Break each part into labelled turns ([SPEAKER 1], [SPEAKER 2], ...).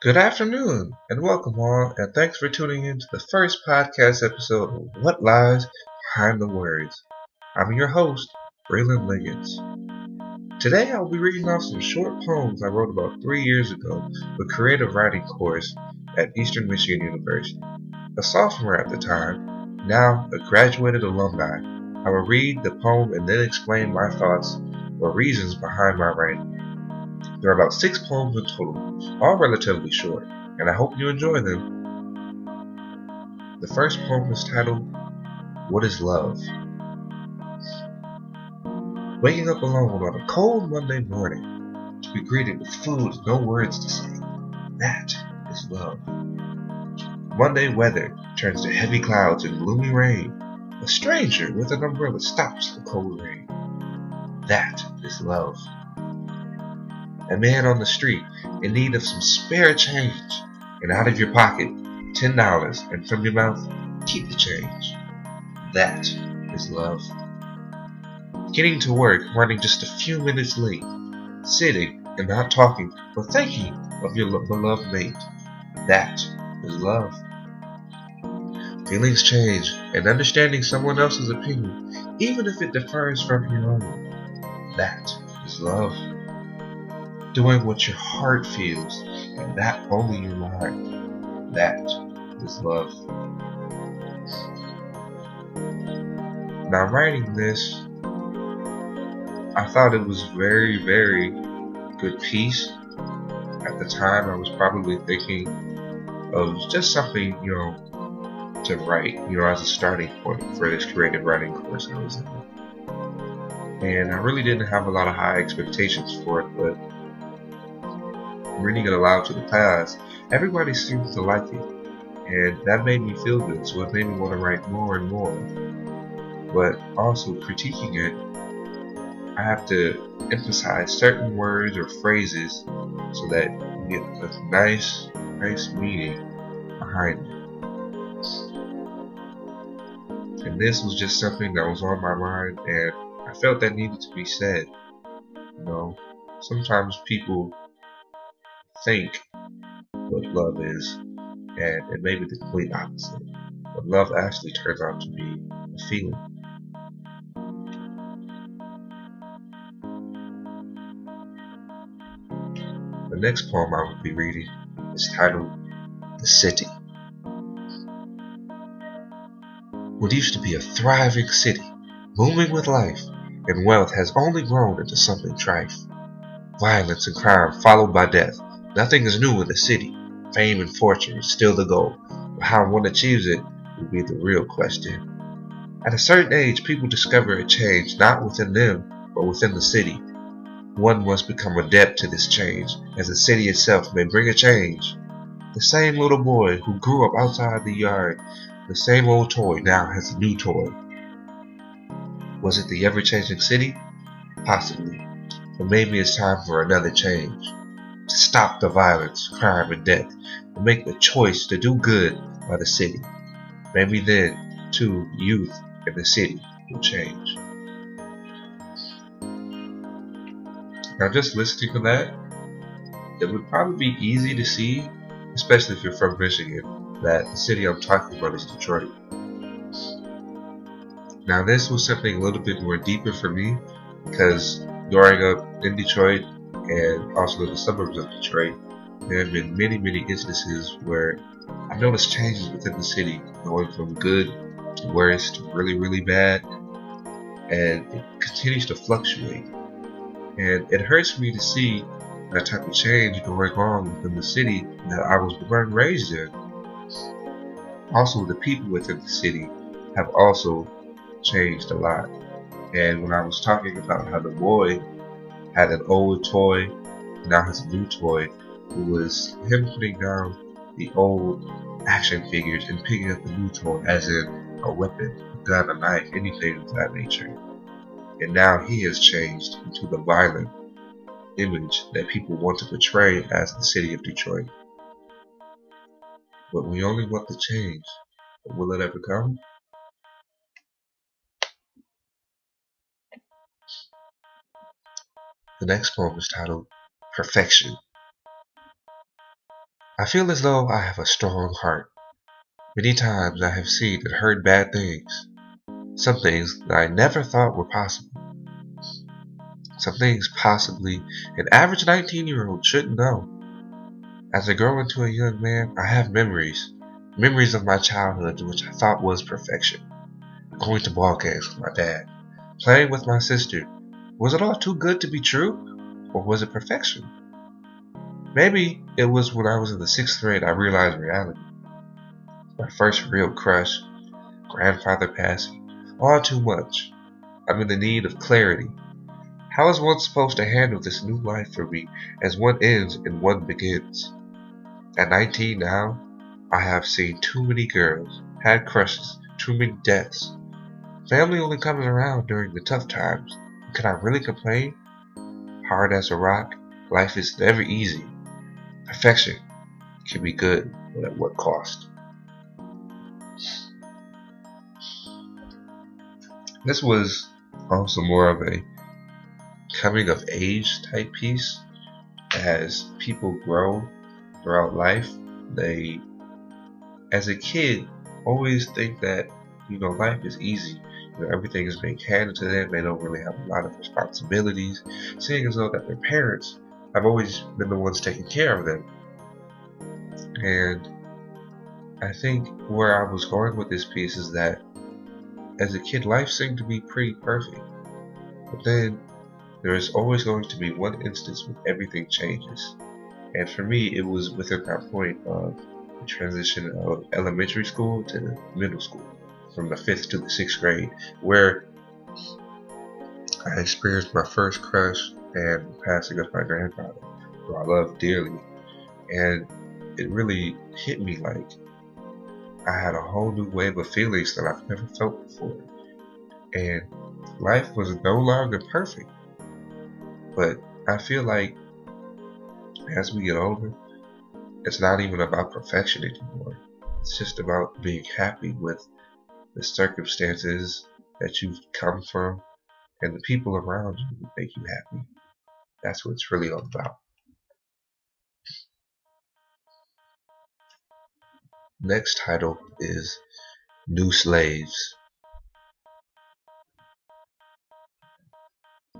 [SPEAKER 1] Good afternoon, and welcome all, and thanks for tuning in to the first podcast episode of What Lies Behind the Words. I'm your host, Braylon Liggins. Today I'll be reading off some short poems I wrote about 3 years ago for a creative writing course at Eastern Michigan University. A sophomore at the time, now a graduated alumni, I will read the poem and then explain my thoughts or reasons behind my writing. There are about 6 poems in total, all relatively short, and I hope you enjoy them. The first poem is titled, What is Love? Waking up alone on a cold Monday morning, to be greeted with food with no words to say, that is love. Monday weather turns to heavy clouds and gloomy rain. A stranger with an umbrella stops the cold rain. That is love. A man on the street in need of some spare change, and out of your pocket $10, and from your mouth, keep the change. That is love. Getting to work running just a few minutes late, sitting and not talking, but thinking of your beloved mate. That is love. Feelings change and understanding someone else's opinion, even if it differs from your own. That is love. Doing what your heart feels, and that only your mind. That is love. Now, writing this, I thought it was very, very good piece. At the time, I was probably thinking of just something, to write, as a starting point for this creative writing course I was in. And I really didn't have a lot of high expectations for it, but reading it aloud to the class, everybody seemed to like it. And that made me feel good, so it made me want to write more and more. But also critiquing it, I have to emphasize certain words or phrases so that you get a nice meaning behind it. And this was just something that was on my mind, and I felt that needed to be said. Sometimes people think what love is, and it may be the complete opposite. But love actually turns out to be a feeling. The next poem I will be reading is titled, The City. What used to be a thriving city, booming with life, and wealth has only grown into something trite. Violence and crime followed by death. Nothing is new in the city. Fame and fortune is still the goal, but how one achieves it will be the real question. At a certain age, people discover a change not within them, but within the city. One must become adept to this change, as the city itself may bring a change. The same little boy who grew up outside the yard, the same old toy now has a new toy. Was it the ever-changing city? Possibly. But maybe it's time for another change. To stop the violence, crime, and death, and make the choice to do good by the city. Maybe then, too, youth in the city will change. Now, just listening to that, it would probably be easy to see, especially if you're from Michigan, that the city I'm talking about is Detroit. Now, this was something a little bit more deeper for me, because growing up in Detroit and also in the suburbs of Detroit, there have been many, many instances where I noticed changes within the city, going from good to worse to really, really bad, and it continues to fluctuate. And it hurts me to see that type of change going on within the city that I was born and raised in. Also, the people within the city have also changed a lot. And when I was talking about how the boy had an old toy, now has a new toy, it was him putting down the old action figures and picking up the new toy, as in a weapon, a gun, a knife, anything of that nature. And now he has changed into the violent image that people want to portray as the city of Detroit. But we only want the change. But will it ever come? The next poem is titled Perfection. I feel as though I have a strong heart. Many times I have seen and heard bad things. Some things that I never thought were possible. Some things possibly an average 19-year-old shouldn't know. As I grow into a young man, I have memories. Memories of my childhood which I thought was perfection. Going to ball games with my dad. Playing with my sister. Was it all too good to be true? Or was it perfection? Maybe it was when I was in the 6th grade I realized reality. My first real crush. Grandfather passing. All too much. I'm in the need of clarity. How is one supposed to handle this new life for me as one ends and one begins? At 19 now, I have seen too many girls, had crushes, too many deaths. Family only comes around during the tough times. Can I really complain? Hard as a rock, life is never easy. Perfection can be good, but at what cost? This was also more of a coming of age type piece. As people grow throughout life, they, as a kid, always think that, life is easy. Everything is being handed to them. They don't really have a lot of responsibilities, seeing as though that their parents have always been the ones taking care of them. And I think where I was going with this piece is that as a kid, life seemed to be pretty perfect. But then there is always going to be one instance when everything changes. And for me, it was within that point of the transition of elementary school to middle school, from the 5th to the 6th grade, where I experienced my first crush and passing of my grandfather, who I loved dearly. And it really hit me like I had a whole new wave of feelings that I've never felt before. And life was no longer perfect. But I feel like as we get older, it's not even about perfection anymore. It's just about being happy with the circumstances that you've come from and the people around you who make you happy. That's what it's really all about. Next title is New Slaves.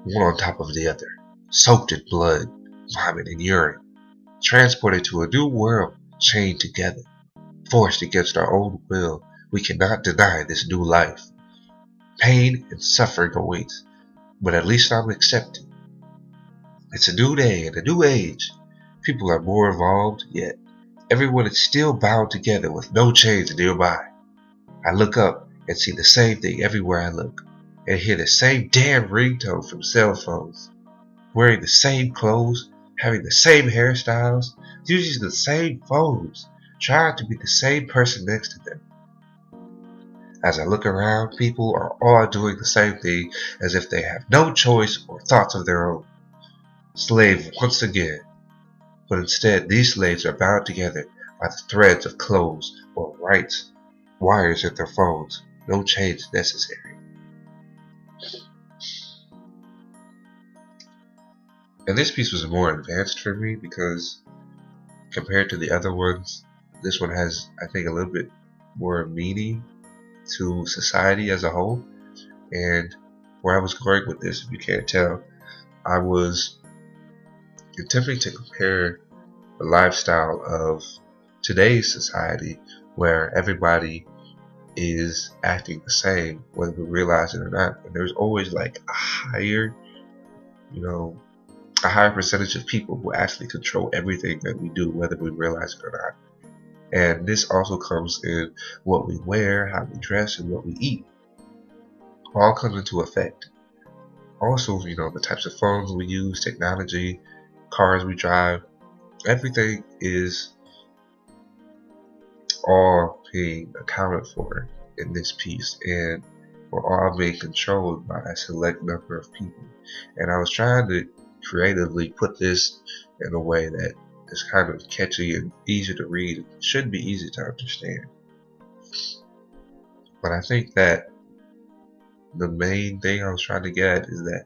[SPEAKER 1] One on top of the other, soaked in blood, vomit, and urine, transported to a new world, chained together, forced against our own will. We cannot deny this new life. Pain and suffering awaits, but at least I'm accepted. It's a new day and a new age. People are more evolved, yet everyone is still bound together with no chains nearby. I look up and see the same thing everywhere I look, and hear the same damn ringtone from cell phones. Wearing the same clothes, having the same hairstyles, using the same phones, trying to be the same person next to them. As I look around, people are all doing the same thing as if they have no choice or thoughts of their own. Slave once again. But instead, these slaves are bound together by the threads of clothes or rights, wires in their phones. No chains necessary. And this piece was more advanced for me because compared to the other ones, this one has, I think, a little bit more meaning to society as a whole. And where I was going with this, if you can't tell, I was attempting to compare the lifestyle of today's society where everybody is acting the same, whether we realize it or not. And there's always like a higher percentage of people who actually control everything that we do, whether we realize it or not. And this also comes in what we wear, how we dress, and what we eat. All comes into effect. Also, the types of phones we use, technology, cars we drive, everything is all being accounted for in this piece, and we're all being controlled by a select number of people. And I was trying to creatively put this in a way that is kind of catchy and easy to read. It should be easy to understand. But I think that the main thing I was trying to get at is that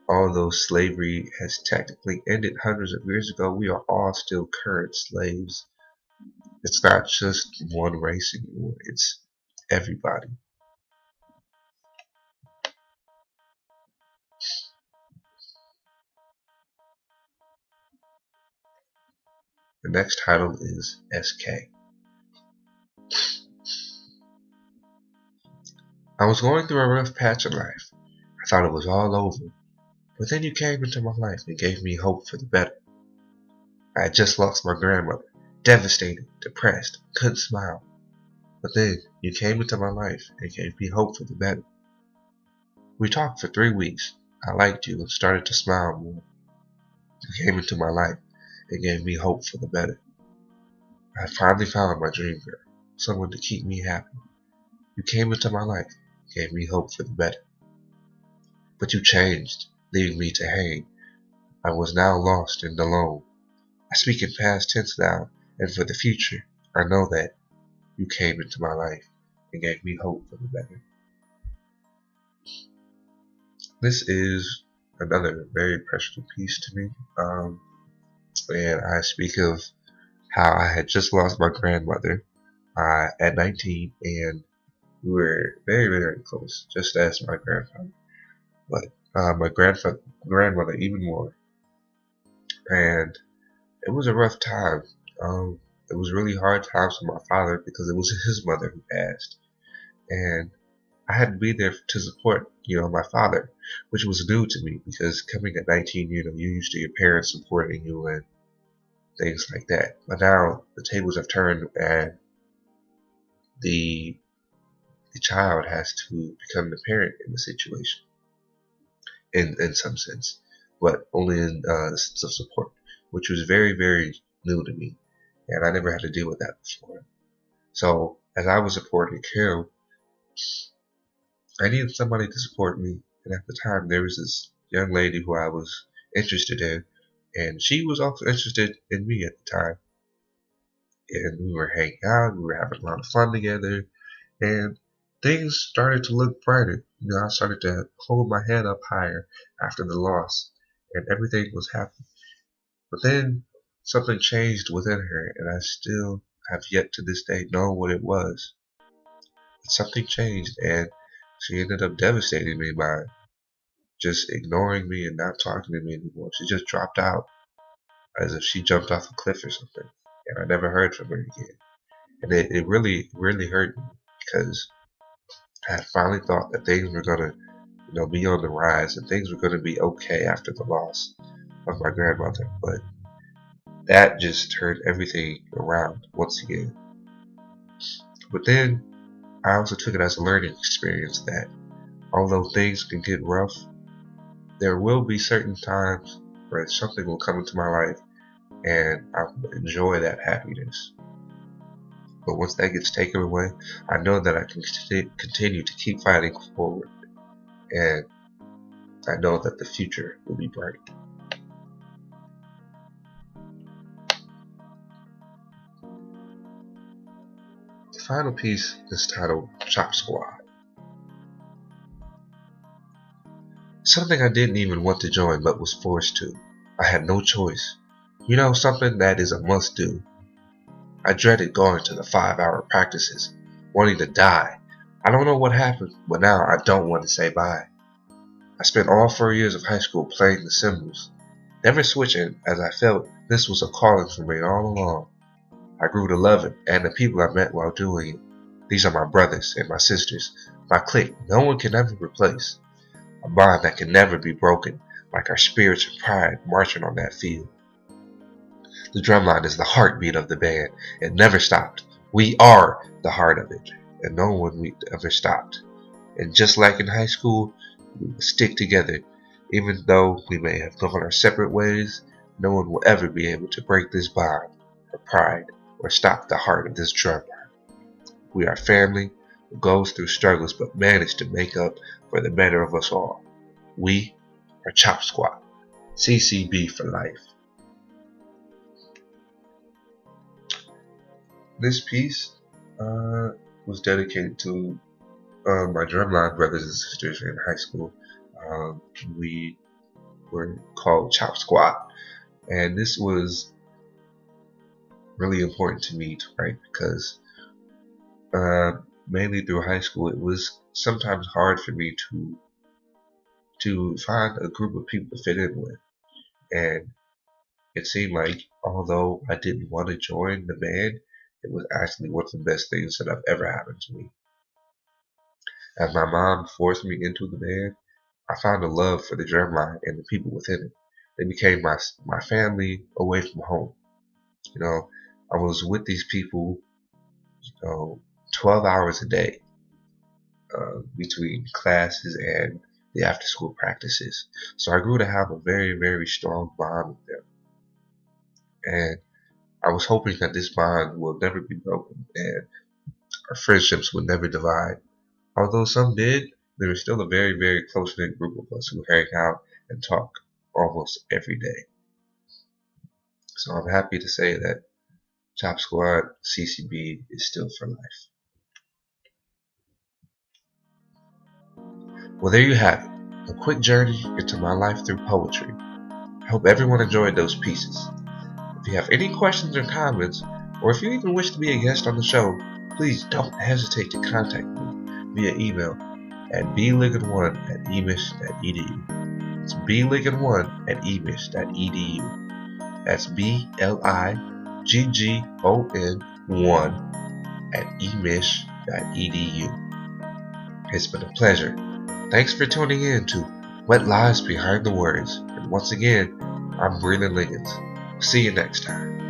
[SPEAKER 1] although slavery has technically ended hundreds of years ago, we are all still current slaves It's not just one race anymore, it's everybody. The next title is SK. I was going through a rough patch of life. I thought it was all over. But then you came into my life and gave me hope for the better. I had just lost my grandmother, devastated, depressed, couldn't smile. But then you came into my life and gave me hope for the better. We talked for 3 weeks. I liked you and started to smile more. You came into my life and gave me hope for the better. I had finally found my dream girl, someone to keep me happy. You came into my life, gave me hope for the better. But you changed, leaving me to hang. I was now lost and alone. I speak in past tense now, and for the future, I know that you came into my life and gave me hope for the better. This is another very personal piece to me, and I speak of how I had just lost my grandmother at 19, and we were very, very close, just as my grandfather, but my grandmother even more. And it was a rough time. It was really hard times for my father because it was his mother who passed, and I had to be there to support, my father, which was new to me because coming at 19, you're used to your parents supporting you and things like that. But now the tables have turned, and the the child has to become the parent in the situation, in some sense, but only in the sense of support, which was very, very new to me, and I never had to deal with that before. So as I was supporting Carol, I needed somebody to support me, and at the time there was this young lady who I was interested in, and she was also interested in me at the time, and we were hanging out, we were having a lot of fun together, and things started to look brighter. I started to hold my head up higher after the loss, and everything was happy. But then something changed within her, and I still have yet to this day know what it was. But something changed, and she ended up devastating me by just ignoring me and not talking to me anymore. She just dropped out as if she jumped off a cliff or something, and I never heard from her again. And it really, really hurt me because I had finally thought that things were gonna, be on the rise and things were gonna be okay after the loss of my grandmother. But that just turned everything around once again. But then I also took it as a learning experience that although things can get rough, there will be certain times where something will come into my life and I will enjoy that happiness. But once that gets taken away, I know that I can continue to keep fighting forward, and I know that the future will be bright. The final piece is titled Chop Squad. Something I didn't even want to join but was forced to. I had no choice. Something that is a must do. I dreaded going to the 5-hour practices, wanting to die. I don't know what happened, but now I don't want to say bye. I spent all 4 years of high school playing the cymbals, never switching as I felt this was a calling for me all along. I grew to love it and the people I met while doing it. These are my brothers and my sisters, my clique no one can ever replace. A bond that can never be broken, like our spirits and pride marching on that field. The drumline is the heartbeat of the band. It never stopped. We are the heart of it, and no one ever stopped. And just like in high school, we will stick together. Even though we may have gone our separate ways, no one will ever be able to break this bond, or pride, or stop the heart of this drumline. We are family who goes through struggles but manage to make up for the better of us all. We are Chop Squad, CCB for life. This piece was dedicated to my drumline brothers and sisters in high school. We were called Chop Squad, and this was really important to me to write because mainly through high school, it was sometimes hard for me to find a group of people to fit in with, and it seemed like although I didn't want to join the band, it was actually one of the best things that have ever happened to me. As my mom forced me into the band, I found a love for the drumline and the people within it. They became my family away from home. You know, I was with these people, 12 hours a day between classes and the after school practices. So I grew to have a very, very strong bond with them. And I was hoping that this bond will never be broken and our friendships would never divide. Although some did, there was still a very, very close knit group of us who hang out and talk almost every day. So I'm happy to say that Chop Squad CCB is still for life. Well, there you have it. A quick journey into my life through poetry. I hope everyone enjoyed those pieces. If you have any questions or comments, or if you even wish to be a guest on the show, please don't hesitate to contact me via email at bligon1@emish.edu. It's bligon1@emish.edu. That's BLIGGON1@emish.edu. It's been a pleasure. Thanks for tuning in to What Lies Behind the Words. And once again, I'm Breland Liggins. See you next time.